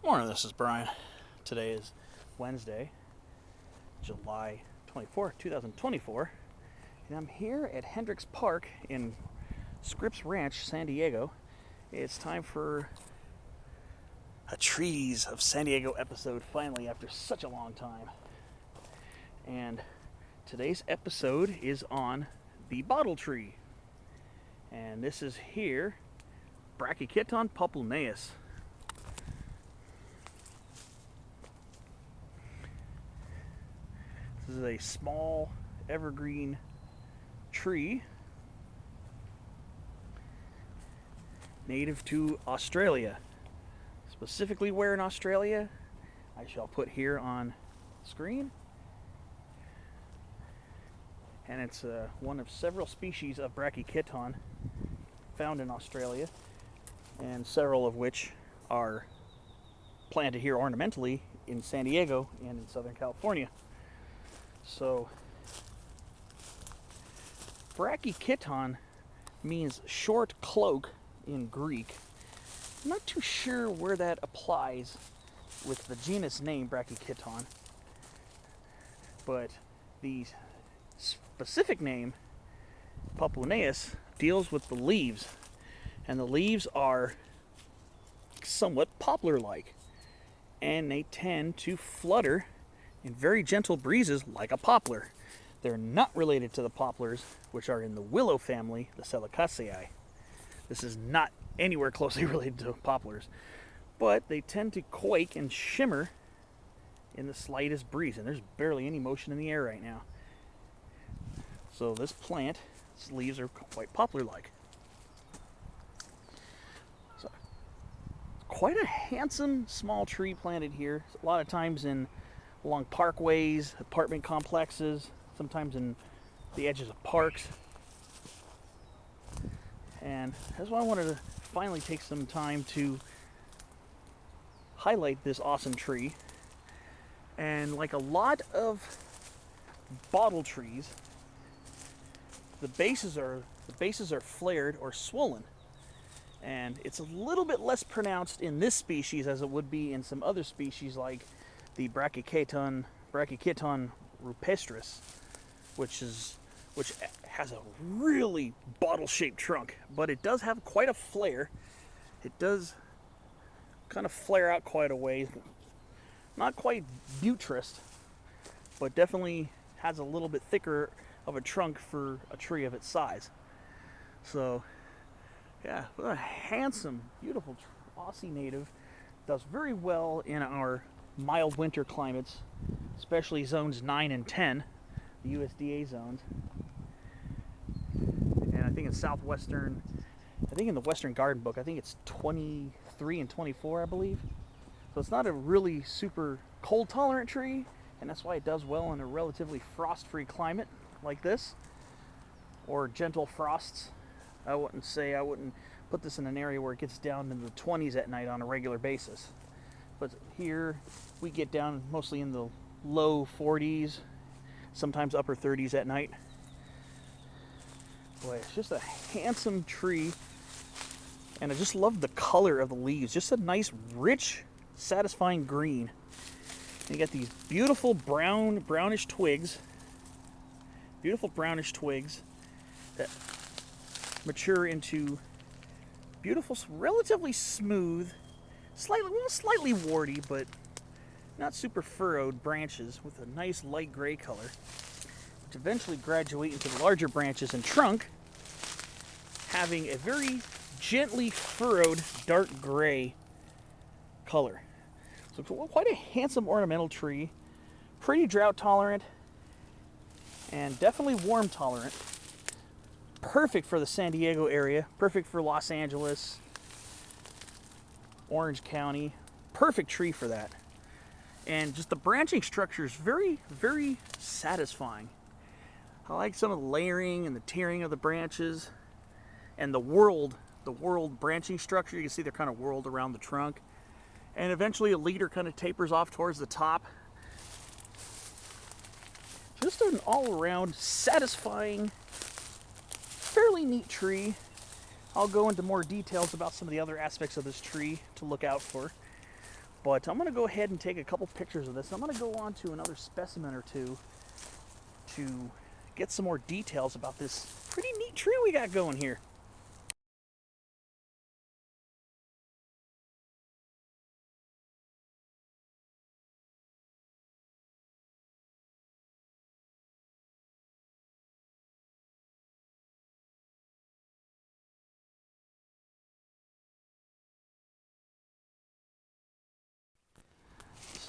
Morning, this is Brian. Today is Wednesday, July 24, 2024, and I'm here at Hendrix Park in Scripps Ranch, San Diego. It's time for a Trees of San Diego episode, finally, after such a long time. And today's episode is on the Bottletree. And this is here, Brachychiton populneus. This is a small evergreen tree native to Australia. Specifically where in Australia, I shall put here on screen. And it's one of several species of Brachychiton found in Australia, and several of which are planted here ornamentally in San Diego and in Southern California. So, Brachychiton means short cloak in Greek. I'm not too sure where that applies with the genus name Brachychiton, but the specific name, populneus, deals with the leaves, and the leaves are somewhat poplar-like, and they tend to flutter in very gentle breezes like a poplar. They're not related to the poplars, which are in the willow family, the Malvaceae. This is not anywhere closely related to poplars, but they tend to quake and shimmer in the slightest breeze, and there's barely any motion in the air right now. So this plant, its leaves are quite poplar-like. So, quite a handsome small tree planted here. A lot of times along parkways, apartment complexes, sometimes in the edges of parks. And that's why I wanted to finally take some time to highlight this awesome tree. And like a lot of bottle trees, the bases are flared or swollen. And it's a little bit less pronounced in this species as it would be in some other species like the Brachychiton rupestris, which has a really bottle-shaped trunk, but it does have quite a flare. It does kind of flare out quite a ways. Not quite buttressed, but definitely has a little bit thicker of a trunk for a tree of its size. So, yeah, a handsome, beautiful Aussie native. Does very well in our mild winter climates, especially zones 9 and 10, the USDA zones. And I think in in the Western Garden Book, I think it's 23 and 24, I believe. So it's not a really super cold tolerant tree, and that's why it does well in a relatively frost-free climate like this, or gentle frosts. I wouldn't put this in an area where it gets down into the 20s at night on a regular basis. But here we get down mostly in the low 40s, sometimes upper 30s at night. Boy, it's just a handsome tree, and I just love the color of the leaves. Just a nice, rich, satisfying green. And you got these beautiful brownish twigs that mature into beautiful, relatively smooth, slightly warty, but not super furrowed branches with a nice light gray color, which eventually graduate into the larger branches and trunk, having a very gently furrowed dark gray color. So quite a handsome ornamental tree, pretty drought tolerant, and definitely warm tolerant. Perfect for the San Diego area, perfect for Los Angeles, Orange County, perfect tree for that. And just the branching structure is very, very satisfying. I like some of the layering and the tearing of the branches, and the whorled branching structure. You can see they're kind of whorled around the trunk, and eventually a leader kind of tapers off towards the top. Just an all-around satisfying, fairly neat tree. I'll go into more details about some of the other aspects of this tree to look out for. But I'm going to go ahead and take a couple pictures of this. I'm going to go on to another specimen or two to get some more details about this pretty neat tree we got going here.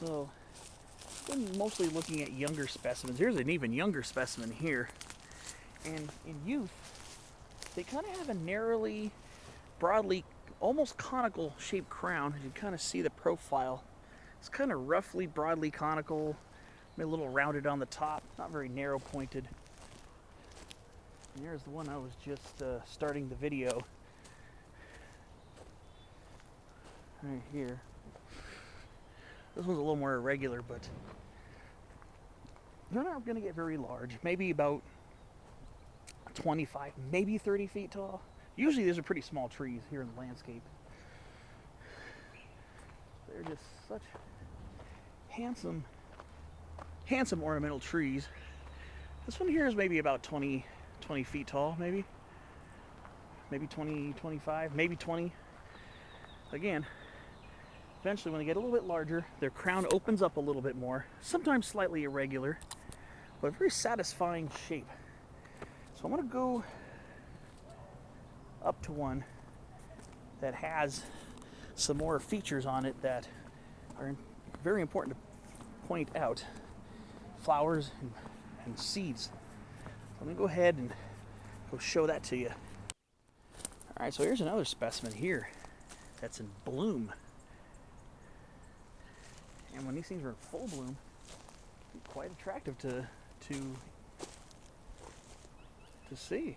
So, I've been mostly looking at younger specimens. Here's an even younger specimen here. And in youth, they kind of have a narrowly, broadly, almost conical shaped crown. You can kind of see the profile. It's kind of roughly, broadly conical, maybe a little rounded on the top, not very narrow pointed. And there's the one I was just starting the video. Right here. This one's a little more irregular, but they're not going to get very large. Maybe about 25, maybe 30 feet tall. Usually these are pretty small trees here in the landscape. They're just such handsome ornamental trees. This one here is maybe about 20 feet tall, maybe 20, 25, maybe 20. Again, eventually when they get a little bit larger, their crown opens up a little bit more, sometimes slightly irregular, but very satisfying shape. So I'm going to go up to one that has some more features on it that are very important to point out. Flowers and seeds. So let me go ahead and go show that to you. Alright, so here's another specimen here that's in bloom. And when these things are in full bloom, it's quite attractive to see.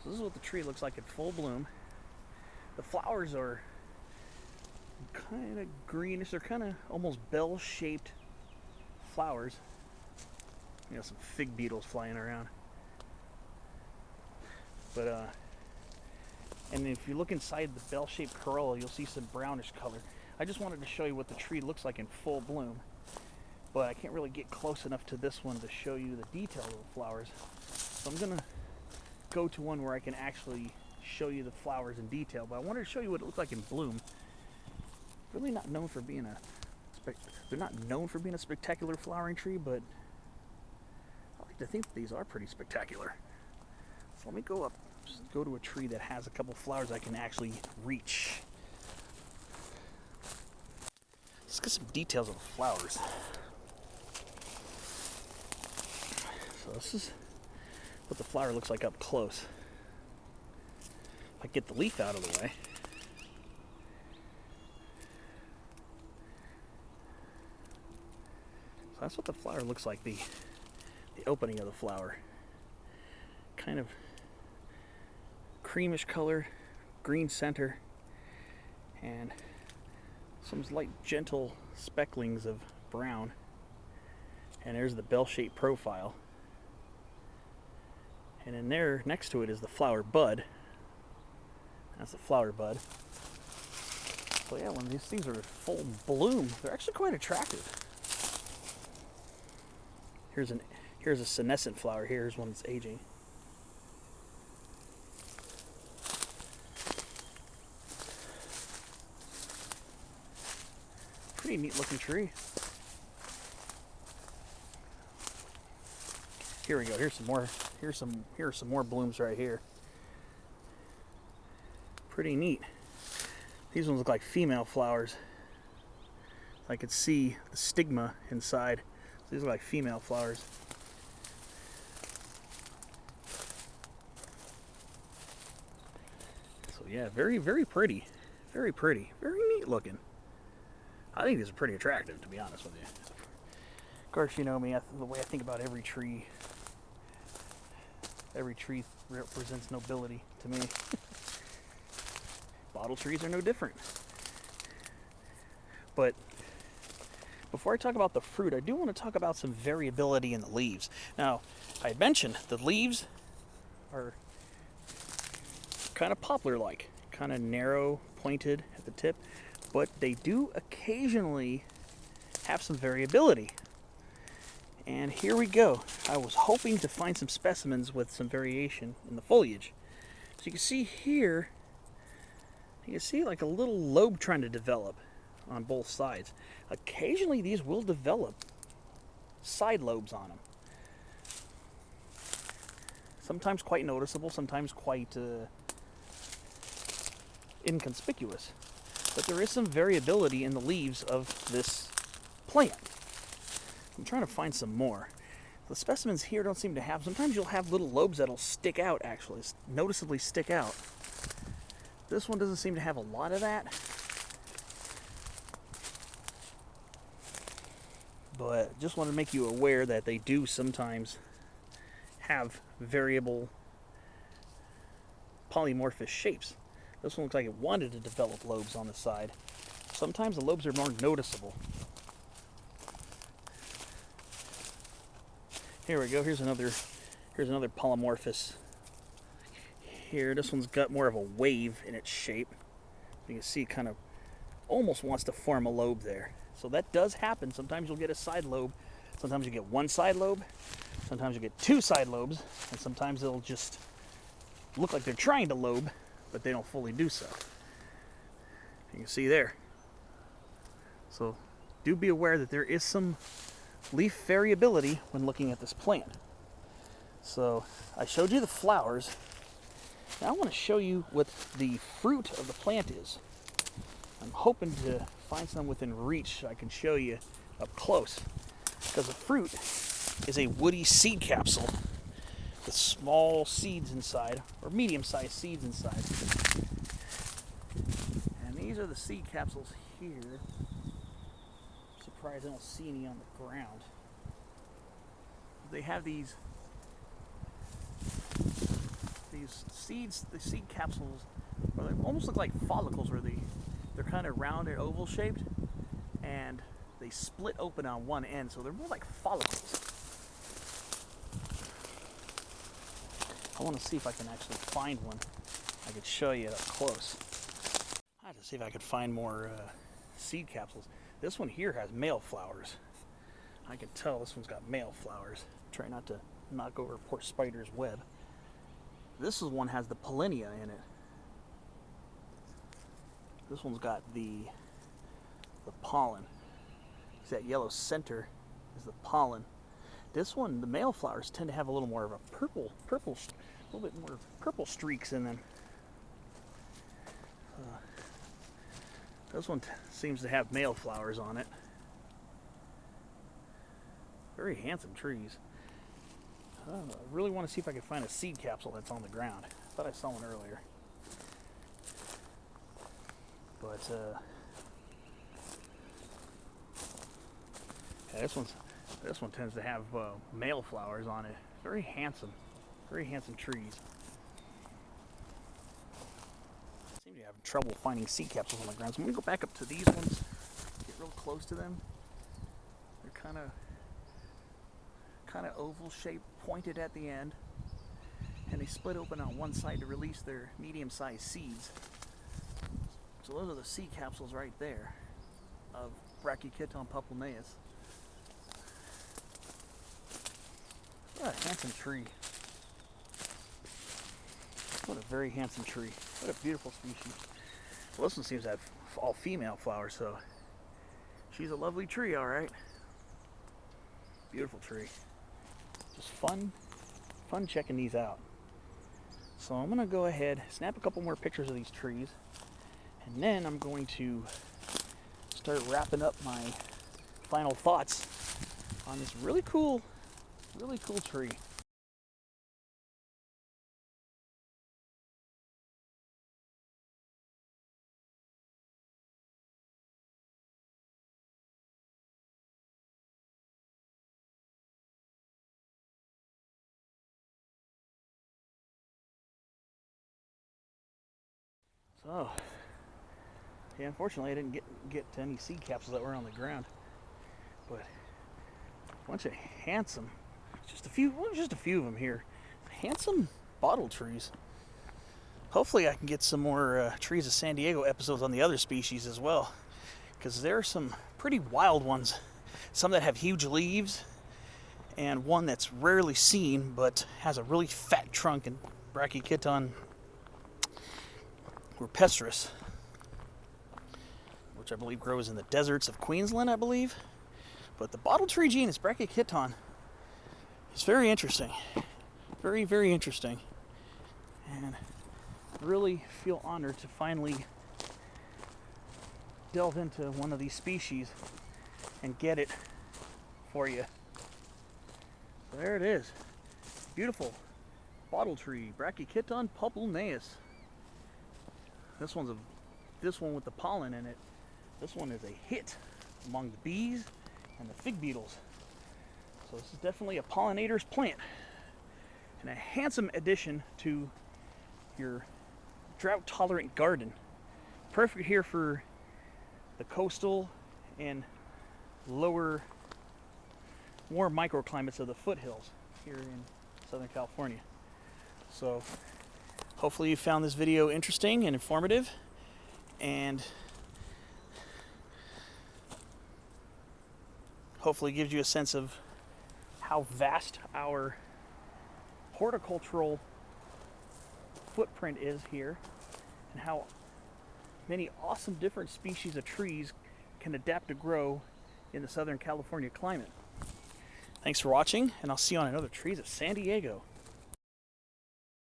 So this is what the tree looks like in full bloom. The flowers are kind of greenish. They're kind of almost bell-shaped flowers. You know, some fig beetles flying around. But and if you look inside the bell-shaped corolla, you'll see some brownish color. I just wanted to show you what the tree looks like in full bloom, but I can't really get close enough to this one to show you the detail of the flowers. So I'm gonna go to one where I can actually show you the flowers in detail, but I wanted to show you what it looks like in bloom. Really not known for being they're not known for being a spectacular flowering tree, but I like to think that these are pretty spectacular. So let me go to a tree that has a couple flowers I can actually reach. Let's get some details of the flowers. So this is what the flower looks like up close. If I get the leaf out of the way. So that's what the flower looks like, the opening of the flower. Kind of creamish color, green center, and some light gentle specklings of brown. And there's the bell-shaped profile. And in there, next to it, is the flower bud. That's the flower bud. So yeah, when these things are in full bloom, they're actually quite attractive. Here's a senescent flower. Here's one that's aging. Pretty neat looking tree. Here we go. Here's some more. Here are some more blooms right here. Pretty neat. These ones look like female flowers. I could see the stigma inside. So these look like female flowers. So yeah, very, very pretty. Very pretty. Very neat looking. I think these are pretty attractive, to be honest with you. Of course, you know me, the way I think about every tree represents nobility to me. Bottle trees are no different. But before I talk about the fruit, I do want to talk about some variability in the leaves. Now, I had mentioned the leaves are kind of poplar-like, kind of narrow, pointed at the tip, but they do occasionally have some variability. And here we go. I was hoping to find some specimens with some variation in the foliage. So you can see here, you can see like a little lobe trying to develop on both sides. Occasionally these will develop side lobes on them. Sometimes quite noticeable, sometimes quite inconspicuous. But there is some variability in the leaves of this plant. I'm trying to find some more. The specimens here don't seem to have, sometimes you'll have little lobes that'll stick out actually, noticeably stick out. This one doesn't seem to have a lot of that. But just want to make you aware that they do sometimes have variable polymorphous shapes. This one looks like it wanted to develop lobes on the side. Sometimes the lobes are more noticeable. Here we go. Here's another polymorphous. Here, this one's got more of a wave in its shape. You can see it kind of almost wants to form a lobe there. So that does happen. Sometimes you'll get a side lobe. Sometimes you get one side lobe. Sometimes you get two side lobes. And sometimes they'll just look like they're trying to lobe, but they don't fully do so. You can see there. So do be aware that there is some leaf variability when looking at this plant. So I showed you the flowers. Now I want to show you what the fruit of the plant is. I'm hoping to find some within reach so I can show you up close. Because the fruit is a woody seed capsule with small seeds inside, or medium-sized seeds inside. And these are the seed capsules here. I'm surprised I don't see any on the ground. They have these seeds, the seed capsules, they almost look like follicles, where they're kind of round and oval shaped, and they split open on one end, so they're more like follicles. I want to see if I can actually find one. I could show you up close. I have to see if I could find more seed capsules. This one here has male flowers. I can tell this one's got male flowers. Try not to knock over poor spider's web. This one has the pollinia in it. This one's got the pollen. See that yellow center is the pollen. This one, the male flowers tend to have a little more of a purple, a little bit more purple streaks in them. This one seems to have male flowers on it. Very handsome trees. I really want to see if I can find a seed capsule that's on the ground. I thought I saw one earlier. But yeah, this one tends to have male flowers on it. Very handsome trees. I seem to have trouble finding seed capsules on the ground, so I'm going to go back up to these ones, get real close to them. They're kind of oval shaped, pointed at the end, and they split open on one side to release their medium-sized seeds. So those are the seed capsules right there of Brachychiton populneus. What a handsome tree. What a very handsome tree. What a beautiful species. Well, this one seems to have all female flowers, so she's a lovely tree, all right. Beautiful tree. Just fun checking these out. So I'm going to go ahead, snap a couple more pictures of these trees, and then I'm going to start wrapping up my final thoughts on this really cool tree. So, yeah, unfortunately I didn't get to any seed capsules that were on the ground, but a bunch of handsome, just a few of them here. Handsome bottle trees. Hopefully I can get some more Trees of San Diego episodes on the other species as well, because there are some pretty wild ones. Some that have huge leaves, and one that's rarely seen but has a really fat trunk, and Brachychiton rupestris, which I believe grows in the deserts of Queensland, I believe. But the bottle tree genus Brachychiton is very interesting. Very, very interesting. And I really feel honored to finally delve into one of these species and get it for you. So there it is. Beautiful bottle tree, Brachychiton populneus. This one with the pollen in it. This one is a hit among the bees and the fig beetles. So this is definitely a pollinator's plant, and a handsome addition to your drought-tolerant garden. Perfect here for the coastal and lower, warm microclimates of the foothills here in Southern California. So hopefully you found this video interesting and informative, and hopefully gives you a sense of how vast our horticultural footprint is here, and how many awesome different species of trees can adapt to grow in the Southern California climate. Thanks for watching, and I'll see you on another Trees of San Diego.